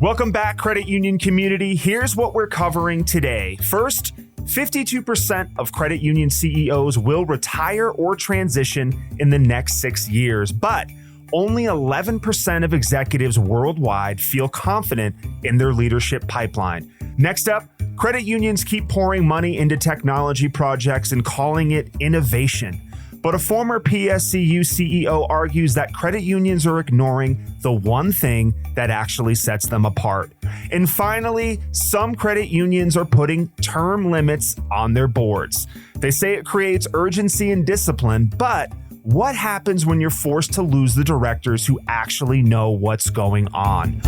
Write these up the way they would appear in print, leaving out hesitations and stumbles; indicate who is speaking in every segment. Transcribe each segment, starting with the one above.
Speaker 1: Welcome back, credit union community. Here's what we're covering today. First, 52% of credit union CEOs will retire or transition in the next 6 years, but only 11% of executives worldwide feel confident in their leadership pipeline. Next up, credit unions keep pouring money into technology projects and calling it innovation. But a former PSCU CEO argues that credit unions are ignoring the one thing that actually sets them apart. And finally, some credit unions are putting term limits on their boards. They say it creates urgency and discipline, but what happens when you're forced to lose the directors who actually know what's going on?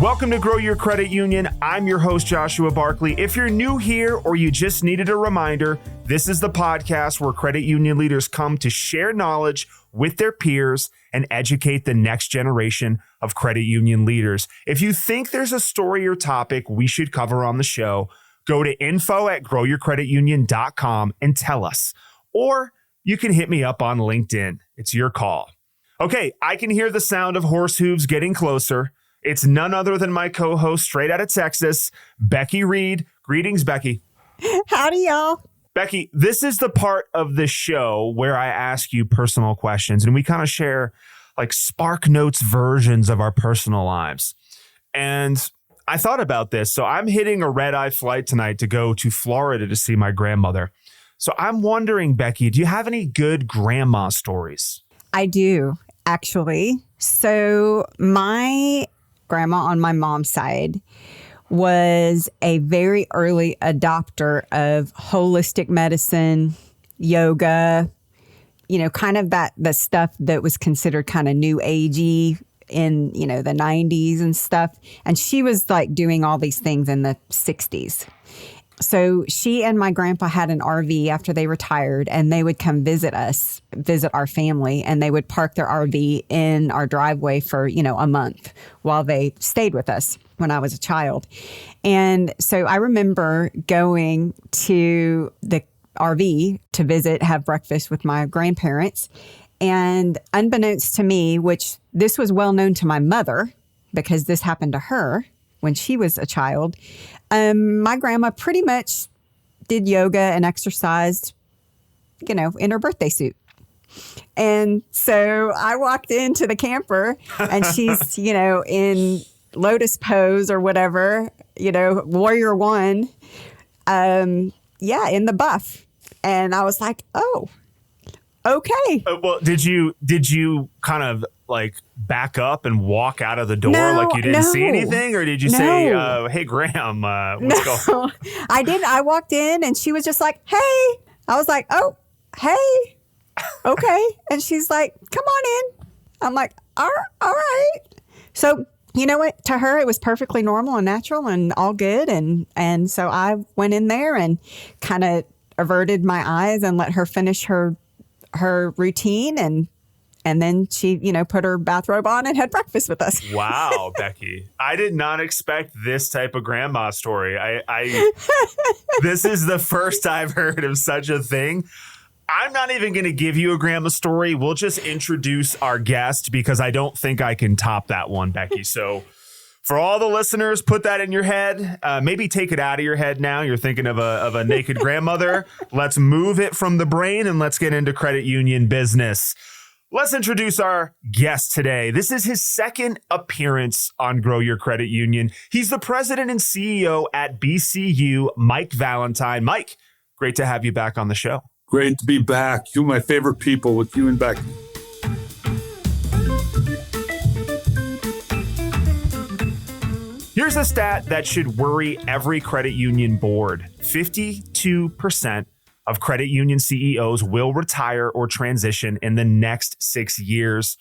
Speaker 1: Welcome to Grow Your Credit Union. I'm your host, Joshua Barkley. If you're new here or you just needed a reminder, this is the podcast where credit union leaders come to share knowledge with their peers and educate the next generation of credit union leaders. If you think there's a story or topic we should cover on the show, go to info@growyourcreditunion.com and tell us. Or you can hit me up on LinkedIn. It's your call. Okay, I can hear the sound of horse hooves getting closer. It's none other than my co-host straight out of Texas, Becky Reed. Greetings, Becky.
Speaker 2: Howdy, y'all.
Speaker 1: Becky, this is the part of the show where I ask you personal questions and we kind of share like Spark Notes versions of our personal lives. And I thought about this. So I'm hitting a red-eye flight tonight to go to Florida to see my grandmother. So I'm wondering, Becky, do you have any good grandma stories?
Speaker 2: I do, actually. So my grandma on my mom's side was a very early adopter of holistic medicine, yoga, kind of the stuff that was considered kind of new agey in, the 90s and stuff. And she was like doing all these things in the 60s. So she and my grandpa had an RV after they retired, and they would come visit our family, and they would park their RV in our driveway for, a month while they stayed with us when I was a child. And so I remember going to the RV to visit, have breakfast with my grandparents. And unbeknownst to me, which this was well known to my mother because this happened to her when she was a child, my grandma pretty much did yoga and exercised, in her birthday suit. And so I walked into the camper and she's, in lotus pose or whatever, warrior one, in the buff. And I was like, oh, okay.
Speaker 1: Well, did you kind of like back up and walk out of the door like you didn't see anything? Or did you say, hey, Graham, what's going on?
Speaker 2: I didn't. I walked in and she was just like, hey. I was like, oh, hey. Okay. And she's like, come on in. I'm like, all right. So, you know what? To her, it was perfectly normal and natural and all good. And so I went in there and kind of averted my eyes and let her finish her routine, and then she, put her bathrobe on and had breakfast with us.
Speaker 1: Wow, Becky. I did not expect this type of grandma story. This is the first I've heard of such a thing. I'm not even going to give you a grandma story. We'll just introduce our guest because I don't think I can top that one, Becky. So for all the listeners, put that in your head. Maybe take it out of your head now. You're thinking of a naked grandmother. Let's move it from the brain and let's get into credit union business. Let's introduce our guest today. This is his second appearance on Grow Your Credit Union. He's the president and CEO at BCU, Mike Valentine. Mike, great to have you back on the show.
Speaker 3: Great to be back. You're my favorite people with you and Becky.
Speaker 1: Here's a stat that should worry every credit union board. 52% of credit union CEOs will retire or transition in the next 6 years,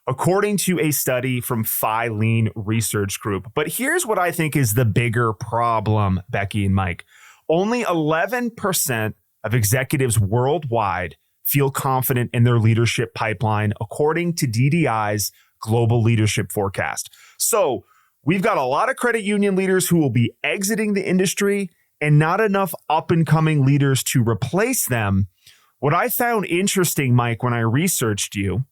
Speaker 1: according to a study from Filene Research Group. But here's what I think is the bigger problem, Becky and Mike. Only 11% of executives worldwide feel confident in their leadership pipeline, according to DDI's Global Leadership Forecast. So we've got a lot of credit union leaders who will be exiting the industry and not enough up-and-coming leaders to replace them. What I found interesting, Mike, when I researched you,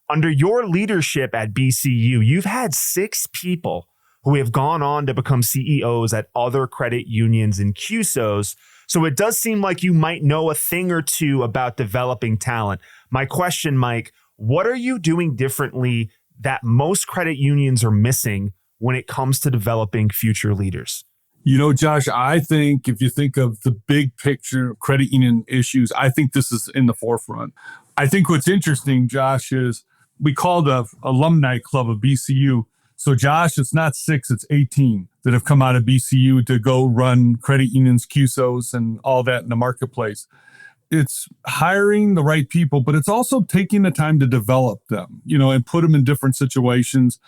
Speaker 1: under your leadership at BCU, you've had 6 people who have gone on to become CEOs at other credit unions and CUSOs. So it does seem like you might know a thing or two about developing talent. My question, Mike, what are you doing differently that most credit unions are missing when it comes to developing future leaders?
Speaker 3: You know, Josh, I think if you think of the big picture of credit union issues, I think this is in the forefront. I think what's interesting, Josh, is we call the alumni club of BCU. So, Josh, it's not 6, it's 18 that have come out of BCU to go run credit unions, CUSOs, and all that in the marketplace. It's hiring the right people, but it's also taking the time to develop them, and put them in different situations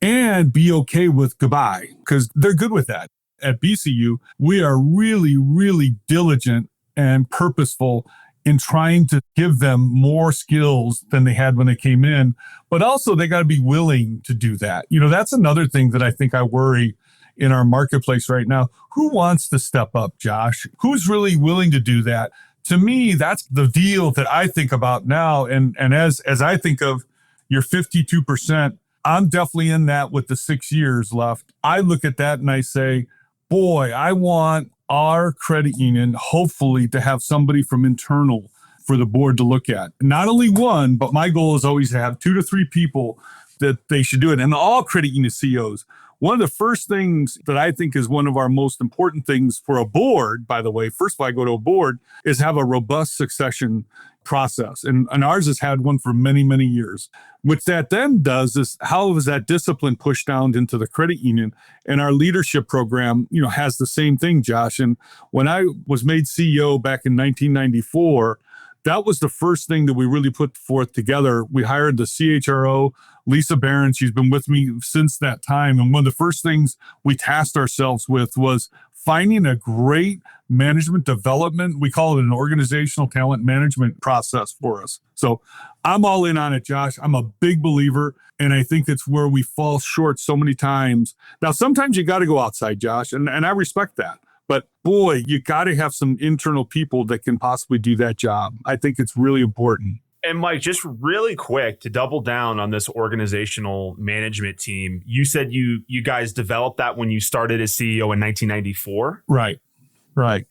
Speaker 3: and be okay with goodbye, because they're good with that. At BCU, we are really, really diligent and purposeful in trying to give them more skills than they had when they came in, but also they got to be willing to do that. That's another thing that I think I worry in our marketplace right now. Who wants to step up, Josh? Who's really willing to do that? To me, that's the deal that I think about now. And as I think of your 52%, I'm definitely in that with the 6 years left. I look at that and I say, boy, I want our credit union, hopefully, to have somebody from internal for the board to look at. Not only one, but my goal is always to have 2 to 3 people that they should do it. And all credit union CEOs, one of the first things that I think is one of our most important things for a board, by the way, first of all, I go to a board, is have a robust succession process. And ours has had one for many, many years. What that then does is, how is that discipline pushed down into the credit union? And our leadership program, has the same thing, Josh. And when I was made CEO back in 1994, that was the first thing that we really put forth together. We hired the CHRO, Lisa Barron. She's been with me since that time. And one of the first things we tasked ourselves with was finding a great management development. We call it an organizational talent management process for us. So I'm all in on it, Josh. I'm a big believer. And I think it's where we fall short so many times. Now, sometimes you got to go outside, Josh, and I respect that. But boy, you got to have some internal people that can possibly do that job. I think it's really important.
Speaker 1: And Mike, just really quick to double down on this organizational management team, you said you guys developed that when you started as CEO in 1994?
Speaker 3: Right.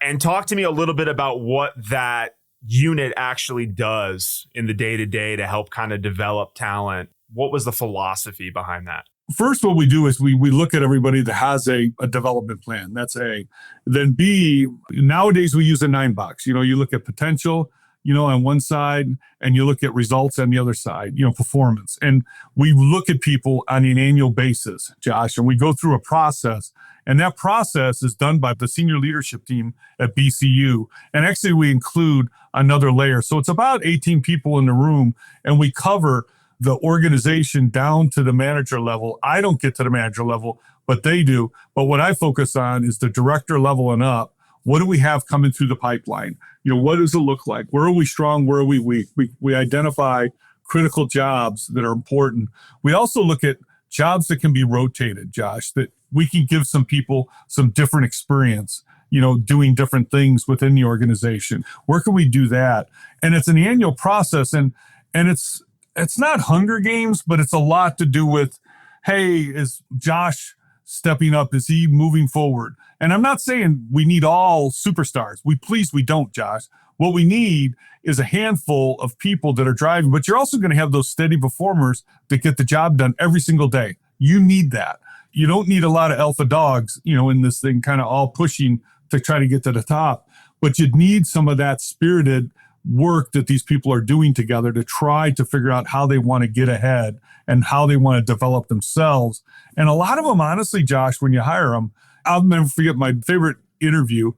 Speaker 1: And talk to me a little bit about what that unit actually does in the day-to-day to help kind of develop talent. What was the philosophy behind that?
Speaker 3: First, what we do is we look at everybody that has a development plan. That's A. Then B, nowadays we use a 9-box. You look at potential, on one side, and you look at results on the other side, performance. And we look at people on an annual basis, Josh, and we go through a process. And that process is done by the senior leadership team at BCU. And actually, we include another layer. So it's about 18 people in the room, and we cover the organization down to the manager level. I don't get to the manager level, but they do. But what I focus on is the director level and up. What do we have coming through the pipeline? What does it look like? Where are we strong? Where are we weak? We identify critical jobs that are important. We also look at jobs that can be rotated, Josh, that we can give some people some different experience, doing different things within the organization. Where can we do that? And it's an annual process, and it's not Hunger Games, but it's a lot to do with, hey, is Josh stepping up? Is he moving forward? And I'm not saying we need all superstars. We don't, Josh. What we need is a handful of people that are driving, but you're also going to have those steady performers that get the job done every single day. You need that. You don't need a lot of alpha dogs, in this thing kind of all pushing to try to get to the top, but you need some of that spirited work that these people are doing together to try to figure out how they want to get ahead and how they want to develop themselves. And a lot of them, honestly, Josh, when you hire them, I'll never forget my favorite interview.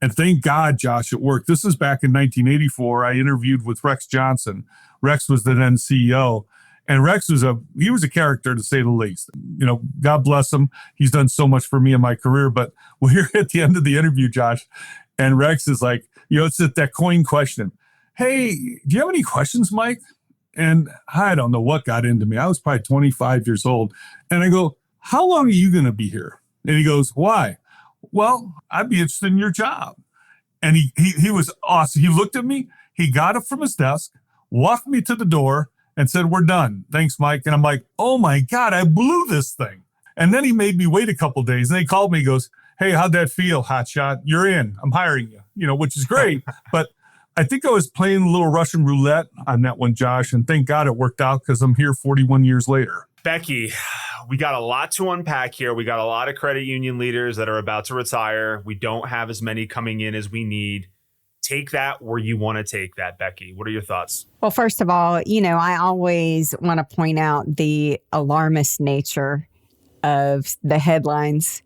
Speaker 3: And thank God, Josh, it worked. This is back in 1984. I interviewed with Rex Johnson. Rex was the then CEO. And Rex was a character, to say the least. God bless him. He's done so much for me in my career. But we're at the end of the interview, Josh, and Rex is like, it's that coin question. Hey, do you have any questions, Mike? And I don't know what got into me. I was probably 25 years old. And I go, how long are you going to be here? And he goes, why? Well, I'd be interested in your job. And he was awesome. He looked at me. He got up from his desk, walked me to the door, and said, "We're done. Thanks, Mike." And I'm like, oh my God, I blew this thing. And then he made me wait a couple of days. And he called me, he goes, "Hey, how'd that feel, hotshot? You're in. I'm hiring you," which is great. But I think I was playing a little Russian roulette on that one, Josh. And thank God it worked out because I'm here 41 years later.
Speaker 1: Becky, we got a lot to unpack here. We got a lot of credit union leaders that are about to retire. We don't have as many coming in as we need. Take that where you want to take that, Becky. What are your thoughts?
Speaker 2: Well, first of all, I always want to point out the alarmist nature of the headlines.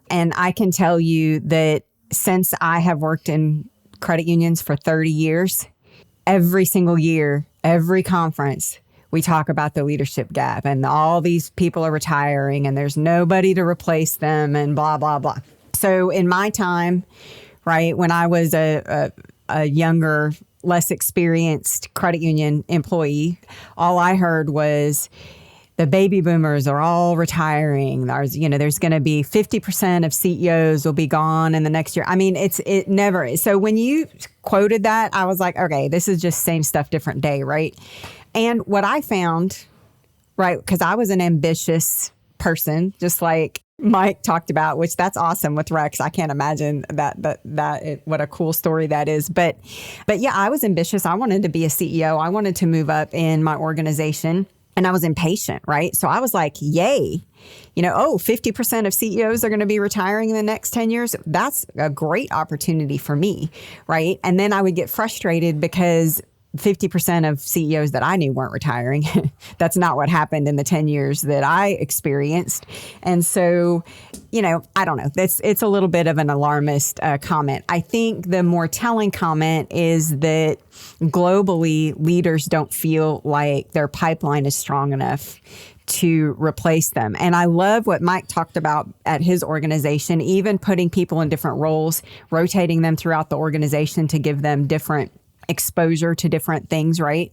Speaker 2: And I can tell you that since I have worked in credit unions for 30 years, every single year, every conference, we talk about the leadership gap and all these people are retiring and there's nobody to replace them and blah, blah, blah. So in my time, right, when I was a younger, less experienced credit union employee, all I heard was the baby boomers are all retiring. There's going to be 50% of CEOs will be gone in the next year. I mean, it never. So when you quoted that, I was like, okay, this is just same stuff, different day, right? And what I found, right, because I was an ambitious person, just like Mike talked about, which that's awesome with Rex. I can't imagine what a cool story that is. But yeah, I was ambitious. I wanted to be a CEO. I wanted to move up in my organization. And I was impatient, right? So I was like, yay, 50% of CEOs are going to be retiring in the next 10 years. That's a great opportunity for me, right? And then I would get frustrated because 50% of CEOs that I knew weren't retiring. That's not what happened in the 10 years that I experienced. And so, I don't know. It's a little bit of an alarmist comment. I think the more telling comment is that globally, leaders don't feel like their pipeline is strong enough to replace them. And I love what Mike talked about at his organization, even putting people in different roles, rotating them throughout the organization to give them different exposure to different things, right?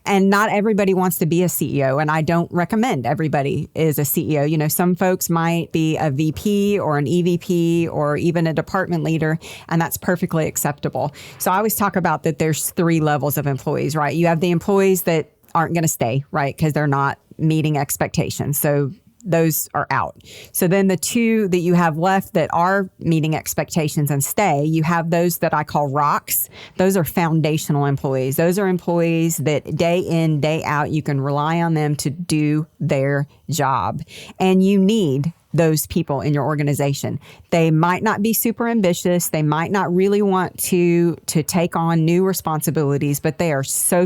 Speaker 2: And not everybody wants to be a CEO. And I don't recommend everybody is a CEO. Some folks might be a VP or an EVP or even a department leader, and that's perfectly acceptable. So I always talk about that there's 3 levels of employees, right? You have the employees that aren't going to stay, right? Because they're not meeting expectations. So those are out. So then the 2 that you have left that are meeting expectations and stay, you have those that I call rocks. Those are foundational employees. Those are employees that day in, day out, you can rely on them to do their job. And you need those people in your organization. They might not be super ambitious. They might not really want to take on new responsibilities, but they are so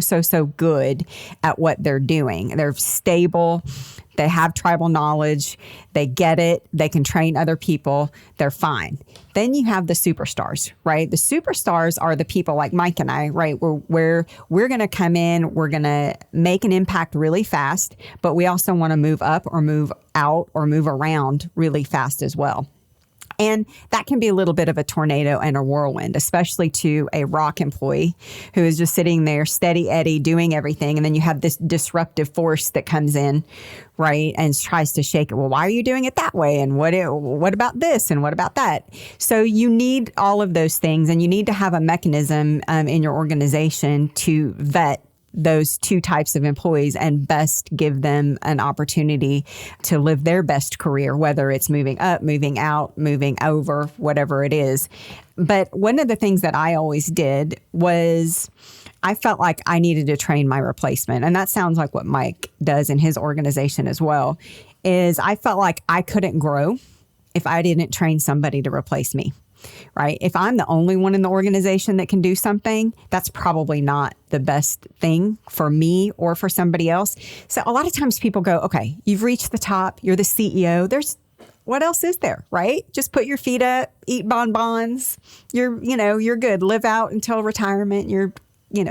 Speaker 2: good at what they're doing. They're stable. They have tribal knowledge. They get it. They can train other people. They're fine. Then you have the superstars, right? The superstars are the people like Mike and I, right? Where we're going to come in, we're going to make an impact really fast, but we also want to move up or move out or move around really fast as well. And that can be a little bit of a tornado and a whirlwind, especially to a rock employee who is just sitting there steady Eddie doing everything. And then you have this disruptive force that comes in, right, and tries to shake it. Well, why are you doing it that way? And what about this? And what about that? So you need all of those things, and you need to have a mechanism in your organization to vet those 2 types of employees and best give them an opportunity to live their best career, whether it's moving up, moving out, moving over, whatever it is. But one of the things that I always did was I felt like I needed to train my replacement. And that sounds like what Mike does in his organization as well, is I felt like I couldn't grow if I didn't train somebody to replace me. Right? If I'm the only one in the organization that can do something, that's probably not the best thing for me or for somebody else. So a lot of times people go, okay, you've reached the top. You're the CEO. What else is there, right? Just put your feet up, eat bonbons. You're good. Live out until retirement. You're,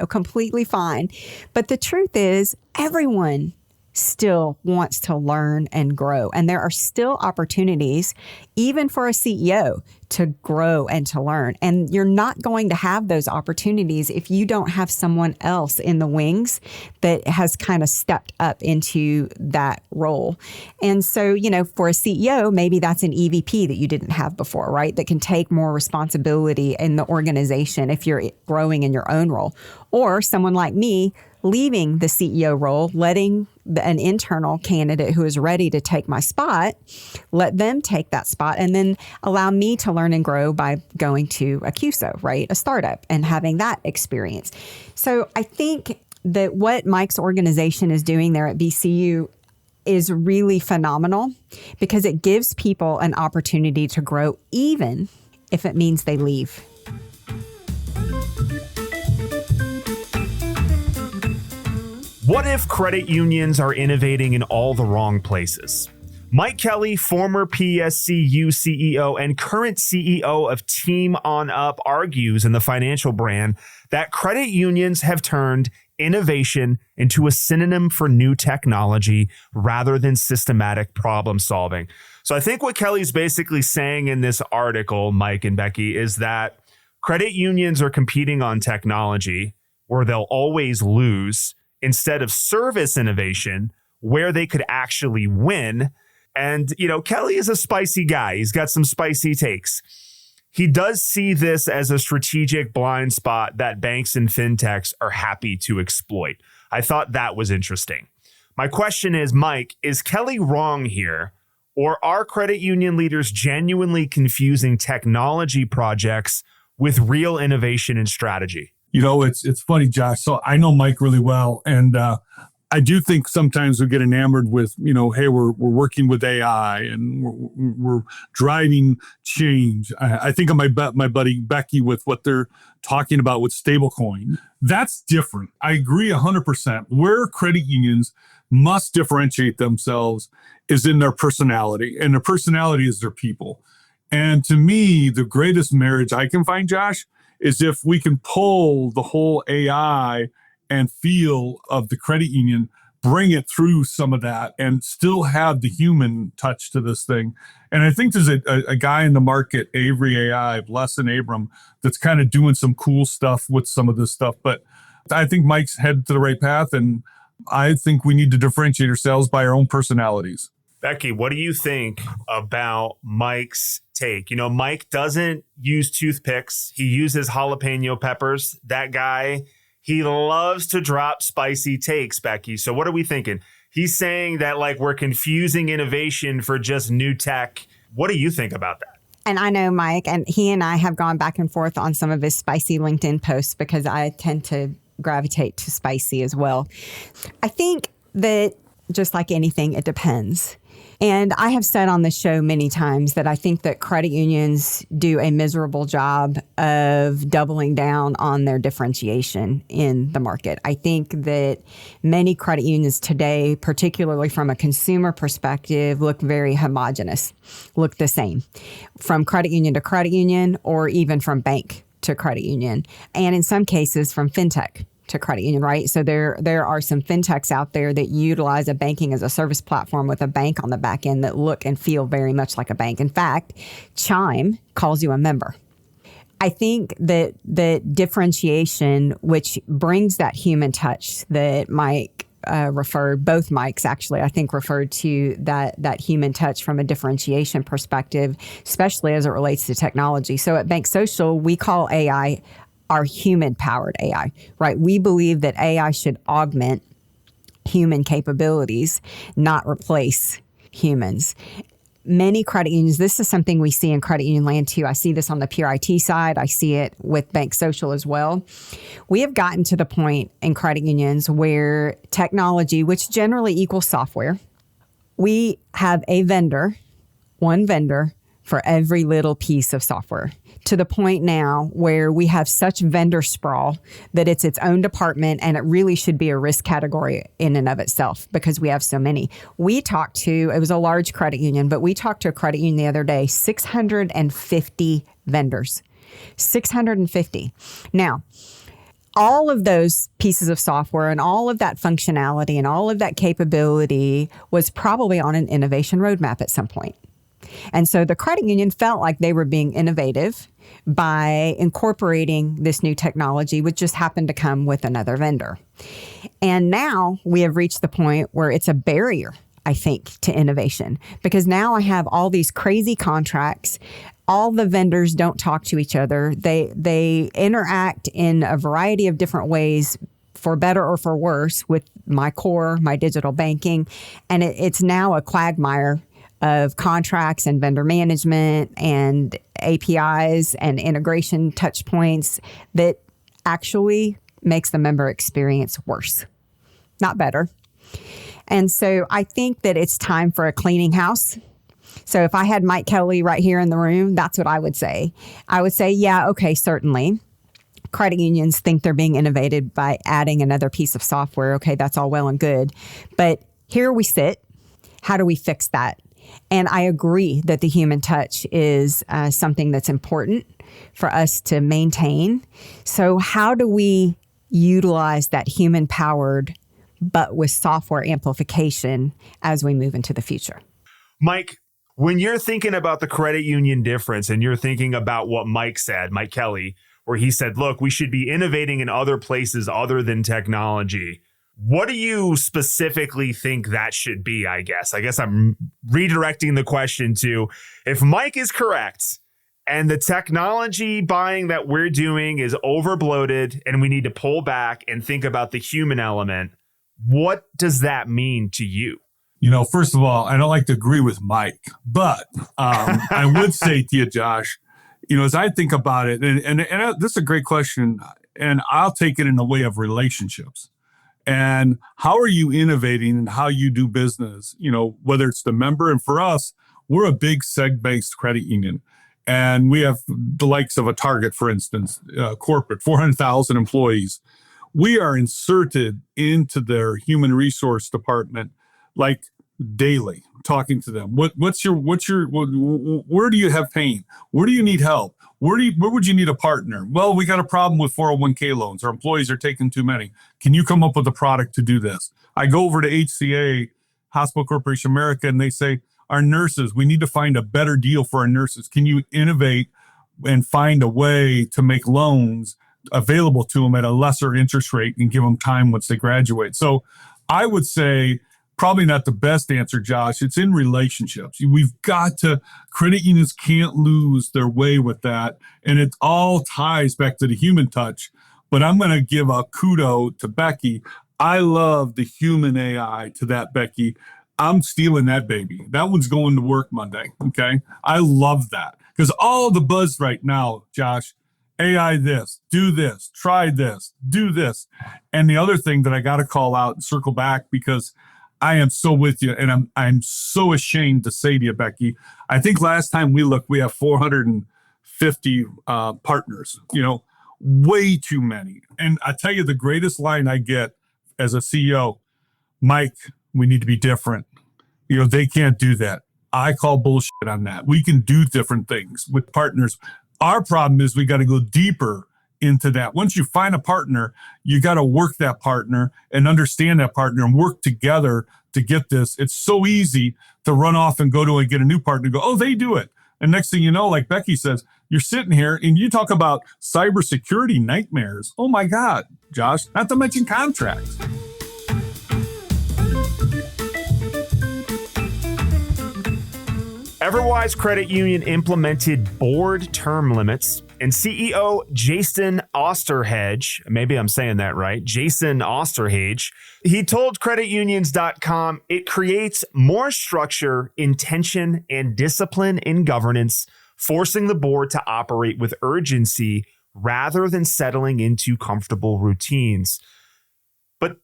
Speaker 2: completely fine. But the truth is everyone still wants to learn and grow. And there are still opportunities, even for a CEO, to grow and to learn. And you're not going to have those opportunities if you don't have someone else in the wings that has kind of stepped up into that role. And so, for a CEO, maybe that's an EVP that you didn't have before, right? That can take more responsibility in the organization if you're growing in your own role. Or someone like me leaving the CEO role, letting an internal candidate who is ready to take my spot, let them take that spot, and then allow me to learn and grow by going to a QSO, right? A startup, and having that experience. So I think that what Mike's organization is doing there at BCU is really phenomenal because it gives people an opportunity to grow, even if it means they leave.
Speaker 1: What if credit unions are innovating in all the wrong places? Mike Kelly, former PSCU CEO and current CEO of Team On Up, argues in the Financial Brand that credit unions have turned innovation into a synonym for new technology rather than systematic problem solving. So I think what Kelly's basically saying in this article, Mike and Becky, is that credit unions are competing on technology where they'll always lose, instead of service innovation where they could actually win. And, Kelly is a spicy guy. He's got some spicy takes. He does see this as a strategic blind spot that banks and fintechs are happy to exploit. I thought that was interesting. My question is, Mike, is Kelly wrong here? Or are credit union leaders genuinely confusing technology projects with real innovation and strategy?
Speaker 3: It's funny, Josh. So I know Mike really well. And I do think sometimes we get enamored with, hey, we're working with AI and we're driving change. I think of my buddy Becky with what they're talking about with stablecoin. That's different. I agree 100%. Where credit unions must differentiate themselves is in their personality. And their personality is their people. And to me, the greatest marriage I can find, Josh, is if we can pull the whole AI and feel of the credit union, bring it through some of that and still have the human touch to this thing. And I think there's a guy in the market, Avery AI, Blesson Abram, that's kind of doing some cool stuff with some of this stuff. But I think Mike's headed to the right path. And I think we need to differentiate ourselves by our own personalities.
Speaker 1: Becky, what do you think about Mike's take? Mike doesn't use toothpicks. He uses jalapeno peppers. That guy, he loves to drop spicy takes, Becky. So what are we thinking? He's saying that we're confusing innovation for just new tech. What do you think about that?
Speaker 2: And I know Mike, and he and I have gone back and forth on some of his spicy LinkedIn posts because I tend to gravitate to spicy as well. I think that just like anything, it depends. And I have said on this show many times that I think that credit unions do a miserable job of doubling down on their differentiation in the market. I think that many credit unions today, particularly from a consumer perspective, look very homogenous, look the same from credit union to credit union, or even from bank to credit union. And in some cases from fintech to credit union, right? So there are some fintechs out there that utilize a banking as a service platform with a bank on the back end that look and feel very much like a bank. In fact, Chime calls you a member. I think that the differentiation, which brings that human touch that Mike both Mikes actually, I think, referred to that human touch from a differentiation perspective, especially as it relates to technology. So at Bank Social, we call AI our human-powered AI, right? We believe that AI should augment human capabilities, not replace humans. Many credit unions, this is something we see in credit union land too. I see this on the pure IT side. I see it with Bank Social as well. We have gotten to the point in credit unions where technology, which generally equals software, we have one vendor for every little piece of software, to the point now where we have such vendor sprawl that it's its own department, and it really should be a risk category in and of itself because we have so many. It was a large credit union, but we talked to a credit union the other day, 650 vendors. 650. Now, all of those pieces of software and all of that functionality and all of that capability was probably on an innovation roadmap at some point. And so the credit union felt like they were being innovative by incorporating this new technology, which just happened to come with another vendor. And now we have reached the point where it's a barrier, I think, to innovation, because now I have all these crazy contracts. All the vendors don't talk to each other. They interact in a variety of different ways, for better or for worse, with my core, my digital banking. And it's now a quagmire of contracts and vendor management and APIs and integration touch points that actually makes the member experience worse, not better. And so I think that it's time for a cleaning house. So if I had Mike Kelly right here in the room, that's what I would say. I would say, yeah, okay, certainly. Credit unions think they're being innovated by adding another piece of software. Okay, that's all well and good. But here we sit. How do we fix that? And I agree that the human touch is something that's important for us to maintain. So how do we utilize that human-powered, but with software amplification as we move into the future?
Speaker 1: Mike, when you're thinking about the credit union difference and you're thinking about what Mike said, Mike Kelly, where he said, look, we should be innovating in other places other than technology. What do you specifically think that should be, I guess? I guess I'm redirecting the question to, if Mike is correct and the technology buying that we're doing is overbloated and we need to pull back and think about the human element, what does that mean to you?
Speaker 3: You know, first of all, I don't like to agree with Mike, but I would say to you, Josh, you know, as I think about it, and this is a great question, and I'll take it in the way of relationships. And how are you innovating and how you do business, you know, whether it's the member. And for us, we're a big seg-based credit union. And we have the likes of a Target, for instance, corporate, 400,000 employees. We are inserted into their human resource department like daily, talking to them. Where do you have pain? Where do you need help? Where would you need a partner? Well, we got a problem with 401k loans. Our employees are taking too many. Can you come up with a product to do this? I go over to HCA, Hospital Corporation America, and they say, our nurses, we need to find a better deal for our nurses. Can you innovate and find a way to make loans available to them at a lesser interest rate and give them time once they graduate? So I would say, probably not the best answer, Josh. It's in relationships. We've got to, credit unions can't lose their way with that. And it all ties back to the human touch. But I'm going to give a kudo to Becky. I love the human AI to that, Becky. I'm stealing that baby. That one's going to work Monday. Okay. I love that because all the buzz right now, Josh, AI this, do this, try this, do this. And the other thing that I got to call out and circle back, because I am so with you, and I'm so ashamed to say to you, Becky, I think last time we looked, we have 450 partners, you know, way too many. And I tell you, the greatest line I get as a CEO, Mike, we need to be different. You know, they can't do that. I call bullshit on that. We can do different things with partners. Our problem is we got to go deeper into that. Once you find a partner, you got to work that partner and understand that partner and work together to get this. It's so easy to run off and go to and get a new partner and go, oh, they do it. And next thing you know, like Becky says, you're sitting here and you talk about cybersecurity nightmares. Oh my God, Josh, not to mention contracts.
Speaker 1: Everwise Credit Union implemented board term limits, and CEO Jason Osterhage, maybe I'm saying that right, Jason Osterhage, he told creditunions.com it creates more structure, intention, and discipline in governance, forcing the board to operate with urgency rather than settling into comfortable routines. But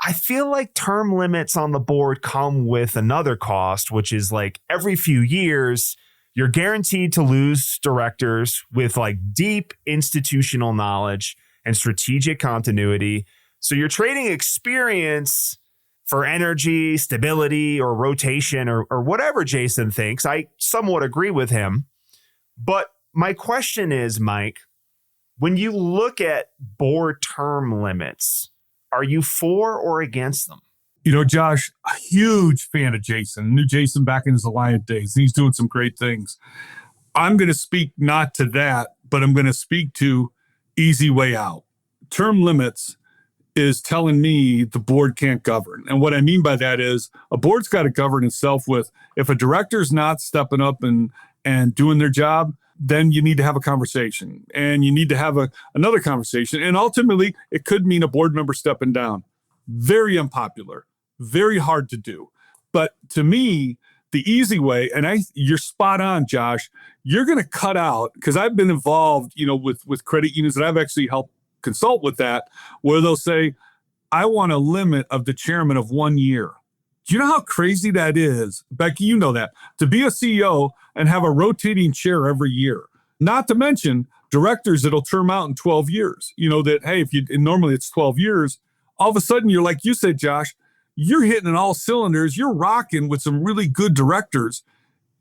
Speaker 1: I feel like term limits on the board come with another cost, which is like every few years, you're guaranteed to lose directors with like deep institutional knowledge and strategic continuity. So you're trading experience for energy, stability, or rotation, or whatever Jason thinks. I somewhat agree with him. But my question is, Mike, When you look at board term limits, are you for or against them?
Speaker 3: Josh, a huge fan of Jason. Knew Jason back in his Alliant days. He's doing some great things. I'm going to speak not to that, but I'm going to speak to easy way out. Term limits is telling me the board can't govern. And what I mean by that is a board's got to govern itself with, if a director's not stepping up and doing their job, then you need to have a conversation and you need to have another conversation. And ultimately, it could mean a board member stepping down. Very unpopular, very hard to do. But to me, the easy way, and you're spot on, Josh, you're going to cut out, because I've been involved, with credit unions, and I've actually helped consult with that, where they'll say, I want a limit of the chairman of 1 year. Do you know how crazy that is? Becky, you know that. To be a CEO and have a rotating chair every year. Not to mention directors that'll term out in 12 years. That, hey, normally it's 12 years, all of a sudden you're like you said, Josh, you're hitting on all cylinders. You're rocking with some really good directors,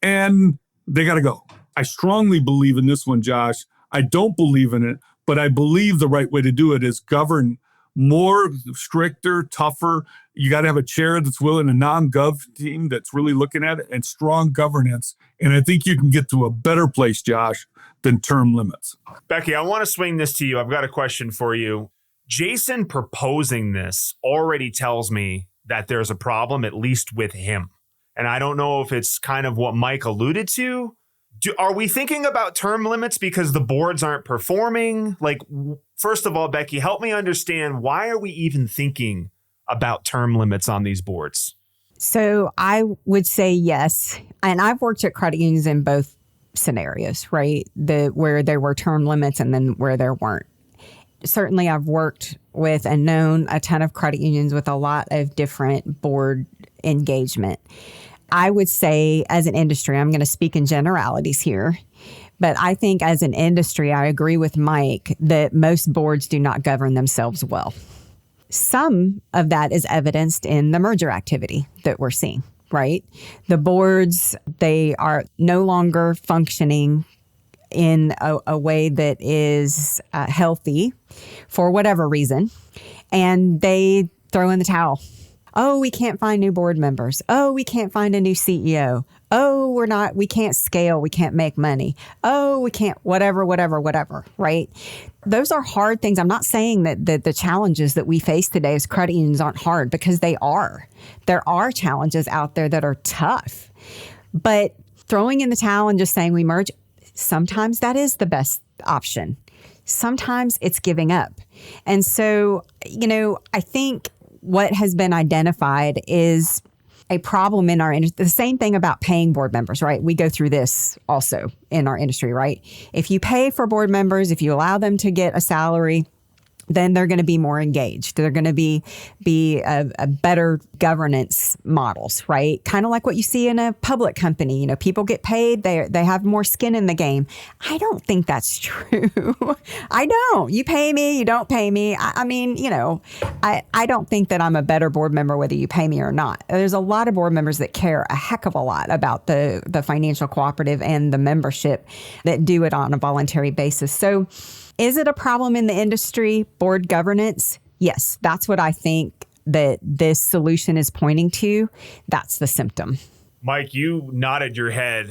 Speaker 3: and they got to go. I strongly believe in this one, Josh. I don't believe in it, but I believe the right way to do it is govern more stricter, tougher. You got to have a chair that's willing, a non-gov team that's really looking at it, and strong governance. And I think you can get to a better place, Josh, than term limits.
Speaker 1: Becky, I want to swing this to you. I've got a question for you. Jason proposing this already tells me that there's a problem, at least with him. And I don't know if it's kind of what Mike alluded to. Are we thinking about term limits because the boards aren't performing? Like, first of all, Becky, help me understand, why are we even thinking about term limits on these boards?
Speaker 2: So I would say yes. And I've worked at credit unions in both scenarios, right? Where there were term limits and then where there weren't. Certainly, I've worked with and known a ton of credit unions with a lot of different board engagement. I would say, as an industry, I'm going to speak in generalities here, but I think as an industry, I agree with Mike that most boards do not govern themselves well. Some of that is evidenced in the merger activity that we're seeing, right? The boards, they are no longer functioning in a way that is healthy for whatever reason, and they throw in the towel. Oh, we can't find new board members. Oh, we can't find a new CEO. Oh, we can't scale. We can't make money. Oh, we can't, whatever, right? Those are hard things. I'm not saying that the challenges that we face today as credit unions aren't hard, because they are. There are challenges out there that are tough. But throwing in the towel and just saying we merge, sometimes that is the best option. Sometimes it's giving up. And so, I think what has been identified is a problem in our industry. The same thing about paying board members, right? We go through this also in our industry, right? If you pay for board members, if you allow them to get a salary, then they're going to be more engaged. They're going to be a better governance models, right? Kind of like what you see in a public company. People get paid. They have more skin in the game. I don't think that's true. I don't. You pay me. You don't pay me. I don't think that I'm a better board member whether you pay me or not. There's a lot of board members that care a heck of a lot about the financial cooperative and the membership that do it on a voluntary basis. So, is it a problem in the industry, board governance? Yes, that's what I think that this solution is pointing to. That's the symptom.
Speaker 1: Mike, you nodded your head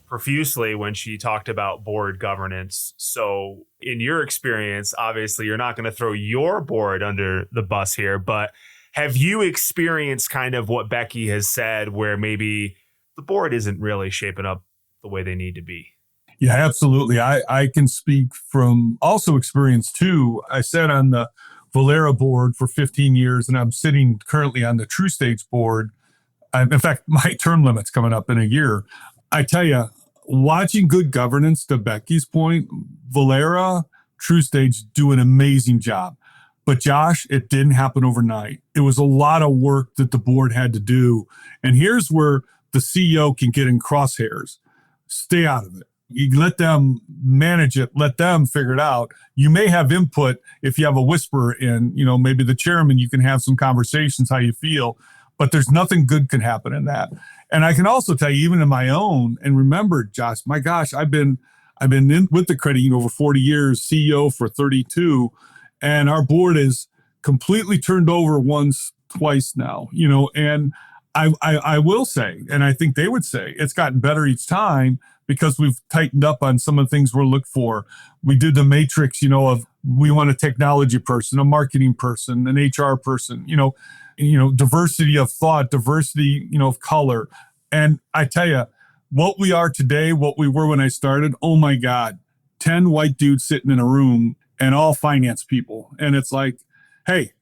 Speaker 1: profusely when she talked about board governance. So in your experience, obviously, you're not going to throw your board under the bus here, but have you experienced kind of what Becky has said, where maybe the board isn't really shaping up the way they need to be?
Speaker 3: Yeah, absolutely. I can speak from also experience too. I sat on the Valera board for 15 years, and I'm sitting currently on the True Stage board. In fact, my term limit's coming up in a year. I tell you, watching good governance, to Becky's point, Valera, True Stage do an amazing job. But Josh, it didn't happen overnight. It was a lot of work that the board had to do. And here's where the CEO can get in crosshairs. Stay out of it. You let them manage it, let them figure it out. You may have input if you have a whisper in, maybe the chairman, you can have some conversations, how you feel, but there's nothing good can happen in that. And I can also tell you, even in my own, and remember, Josh, my gosh, I've been I've been in with the credit union over 40 years, CEO for 32, and our board is completely turned over once, twice now, and I will say, and I think they would say, it's gotten better each time because we've tightened up on some of the things we're looking for. We did the matrix, of we want a technology person, a marketing person, an HR person, diversity of thought, diversity, of color. And I tell you, what we are today, what we were when I started, oh my God, 10 white dudes sitting in a room and all finance people. And it's like, hey,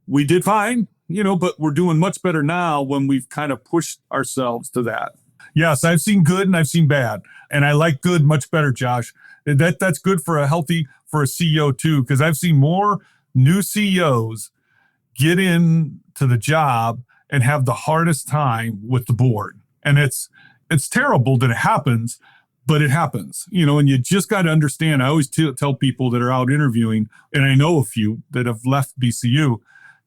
Speaker 3: we did fine, but we're doing much better now when we've kind of pushed ourselves to that. Yes, I've seen good and I've seen bad. And I like good much better, Josh. That's good for a CEO too, because I've seen more new CEOs get into the job and have the hardest time with the board. And it's terrible that it happens, but it happens, and you just got to understand. I always tell people that are out interviewing, and I know a few that have left BCU,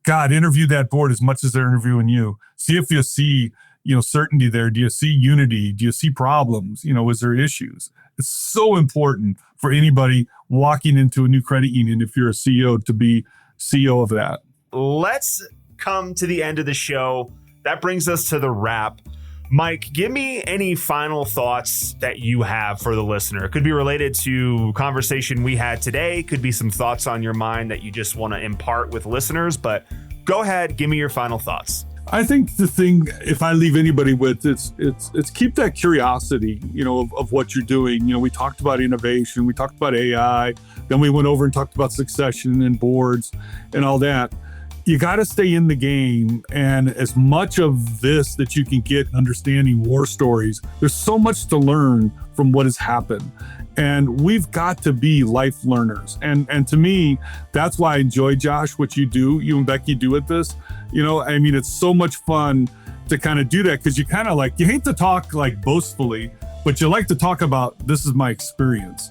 Speaker 3: God, interview that board as much as they're interviewing you. See if you see, certainty there. Do you see unity? Do you see problems? Is there issues? It's so important for anybody walking into a new credit union, if you're a CEO, to be CEO of that.
Speaker 1: Let's come to the end of the show. That brings us to the wrap. Mike, give me any final thoughts that you have for the listener. It could be related to conversation we had today. Could be some thoughts on your mind that you just want to impart with listeners, but go ahead, give me your final thoughts.
Speaker 3: I think the thing, if I leave anybody with, it's keep that curiosity, of what you're doing. We talked about innovation, we talked about AI, then we went over and talked about succession and boards and all that. You got to stay in the game, and as much of this that you can get understanding war stories, there's so much to learn from what has happened. And we've got to be life learners. And to me, that's why I enjoy, Josh, what you and Becky do with this. It's so much fun to kind of do that, because you kind of you hate to talk boastfully, but you like to talk about, this is my experience.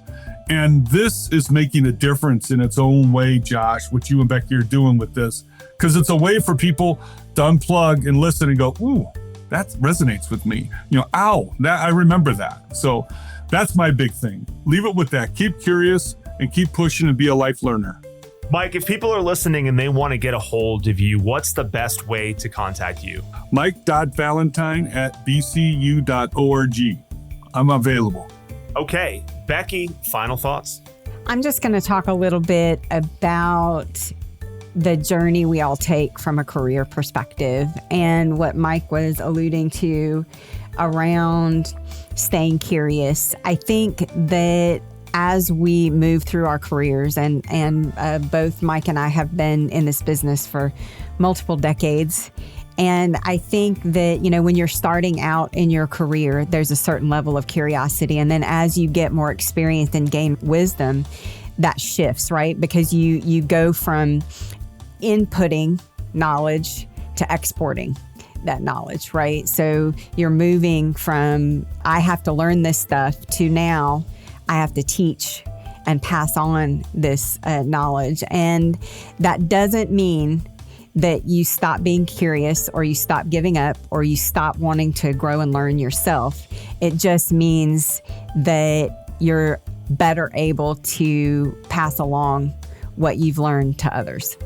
Speaker 3: And this is making a difference in its own way, Josh, what you and Becky are doing with this, because it's a way for people to unplug and listen and go, ooh, that resonates with me. I remember that. So that's my big thing. Leave it with that. Keep curious and keep pushing and be a life learner.
Speaker 1: Mike, if people are listening and they want to get a hold of you, what's the best way to contact you?
Speaker 3: Mike.valentine@bcu.org. I'm available.
Speaker 1: Okay. Becky, final thoughts?
Speaker 2: I'm just going to talk a little bit about the journey we all take from a career perspective and what Mike was alluding to around staying curious. I think that as we move through our careers, and both Mike and I have been in this business for multiple decades, and I think that, when you're starting out in your career, there's a certain level of curiosity. And then as you get more experience and gain wisdom, that shifts, right? Because you go from inputting knowledge to exporting that knowledge, right? So you're moving from, I have to learn this stuff, to now I have to teach and pass on this knowledge. And that doesn't mean that you stop being curious, or you stop giving up, or you stop wanting to grow and learn yourself. It just means that you're better able to pass along what you've learned to others.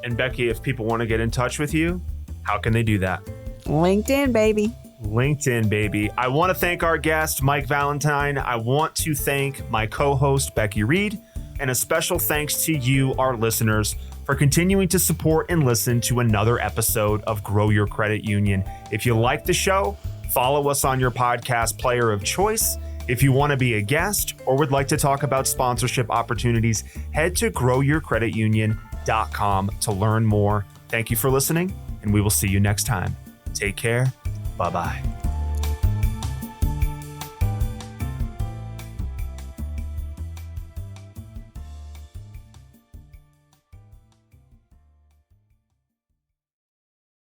Speaker 1: And Becky, if people want to get in touch with you, how can they do that?
Speaker 2: LinkedIn, baby.
Speaker 1: LinkedIn, baby. I want to thank our guest, Mike Valentine. I want to thank my co-host, Becky Reed, and a special thanks to you, our listeners, for continuing to support and listen to another episode of Grow Your Credit Union. If you like the show, follow us on your podcast player of choice. If you want to be a guest or would like to talk about sponsorship opportunities, head to growyourcreditunion.com to learn more. Thank you for listening, and we will see you next time. Take care. Bye-bye.